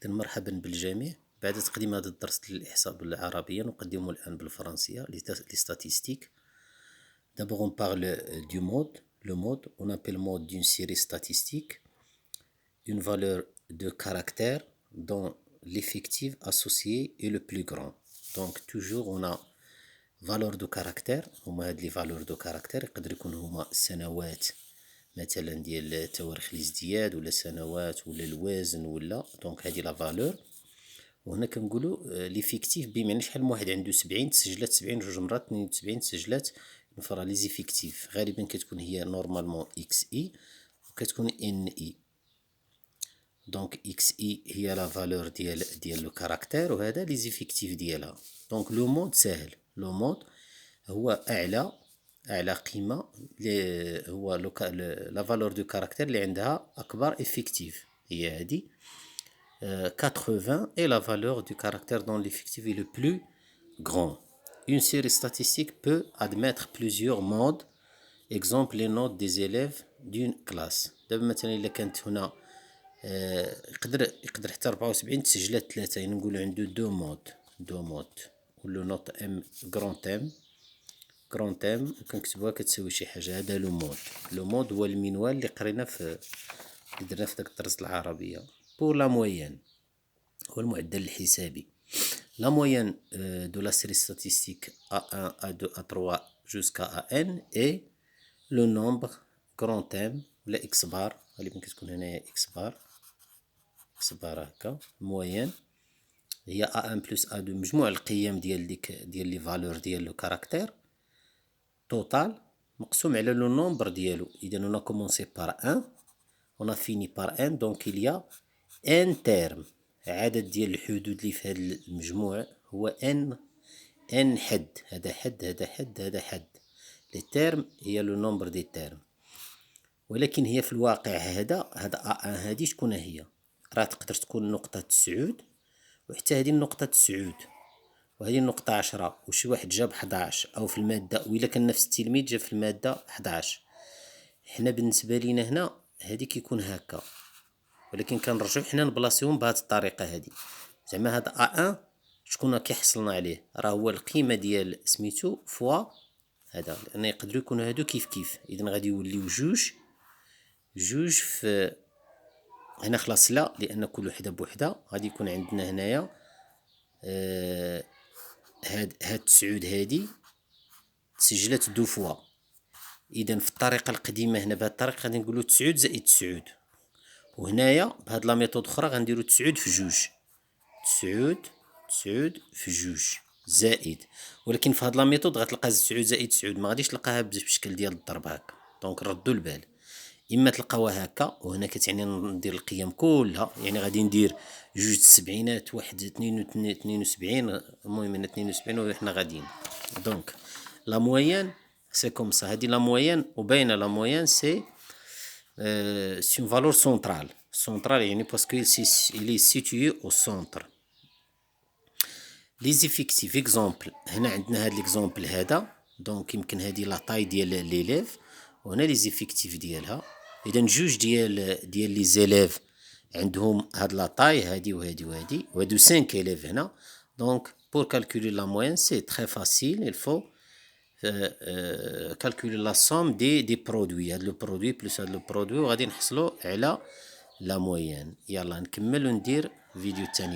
لكن مرحبا بالجميع. بعد تقديم هذا الدرس للإحصاء بالعربية نقدمه الآن بالفرنسية les statistiques. D'abord on parle du mode. Le mode, on appelle mode d'une série statistique une valeur de caractère dont l'effectif associé est le plus grand. Donc toujours on a valeur de caractère. هما هاد les valeurs de caractère يقدر يكون هما السنوات مثلا ديال التواريخ الازدياد ولا سنوات ولا الوزن ولا دونك هذه لا فالور. وهنا كنقولوا ليفيكتيف بمعنى شحال من واحد عنده 70 تسجلات 70 جوج مرات 72 تسجلات نفرا لي زيفيكتيف غالبا كتكون هي نورمالمون اكس اي وكتكون ان اي. دونك اكس اي هي لا فالور ديال لو كاركتير وهذا لي زيفيكتيف ديالها. دونك لو مود ساهل. لو مود هو اعلى قيمه هو لا فالور دو كاركتير اللي عندها اكبر افيكتيف هي هذه 80 et la valeur du caractère dont l'effectif est le plus grand. Une série statistique peut admettre plusieurs modes. Exemple les notes des élèves d'une classe. دابا مثلا الا كانت هنا يقدر حتى 74 تسجلات 3 يعني نقولوا عنده دو مود ولو نوت ام كرون تام وكنكتبوها كتساوي شي حاجه. هذا لو مود هو المنوال اللي قرينا اللي درنا في داك الدرس العربيه. بور لا موين هو المعدل الحسابي. La moyenne de la série statistique A1, A2, A3 jusqu'à AN est le nombre grand M ولا X بار غالبا كتكون هنايا X بار هكا. موين هي A1 plus A2 مجموع القيم ديال لي فالور ديال لو كاركتير توتال مقسوم على لو نومبر ديالو. إذا on a commencé par 1 on a fini par n donc il y a n terme. عدد ديال الحدود اللي في هذا المجموع هو n حد. هذا حد لي تيرم هي لو نومبر دي تيرم. ولكن هي في الواقع هذا A1 هذه شكون هي؟ راه تقدر تكون نقطة 9 وحتى هذه النقطة 9 وهذه النقطة 10 وشي واحد جاب 11 أو في المادة وإلا كان نفس التلميذ جاب في المادة 11. حنا بالنسبة لينا هنا هذه كيكون هكا ولكن كنرجعو حنا نبلاصيهم بهذه الطريقة هذه. زعما هذا A1 شكون كيحصلنا عليه راه هو القيمة ديال سميتو فوا هذا لأن يقدروا يكونوا هادو كيف. إذا غادي يوليو جوج في هنا خلاص لا لأن كل وحدة بوحدة غادي يكون عندنا هنايا هاد 9 هادي تسجلت دو فوا. إذا في الطريقة القديمة هنا بهاد الطريقة غادي نقولو 9 زائد 9 وهنايا بهاد لا ميثود أخرى غنديرو 9 في جوج 9 في جوج زائد. ولكن في هاد لا ميثود غتلقى 9 زائد 9 ما غاديش تلقاها بشكل ديال الضرب هكا. دونك ردوا البال اما تلقاوها هكا وهنا كتعني ندير القيم كلها يعني غادي ندير جوج السبعينات واحد 72 المهم هنا 72 وحنا غاديين. دونك لا موين سي كوم سا. هادي لا موين وباينه لا موين سي c'est une valeur centrale يعني parce qu'il est situé au centre. les effectifs exemple هنا عندنا هاد ليكزامبل هذا دونك يمكن هادي لا طاي ديال ليليف وهنا لي زيفيكتيف ديالها. اذا جوج ديال لي زيليف عندهم هاد لا طاي هادي وهادي وهادو 5 élèves هنا. دونك pour calculer la moyenne c'est très facile. il faut calculer la somme des produits. هاد لو برودوي بلس هاد لو برودوي وغادي نحصلوا على لا موين. يلا نكمل وندير فيديو تاني.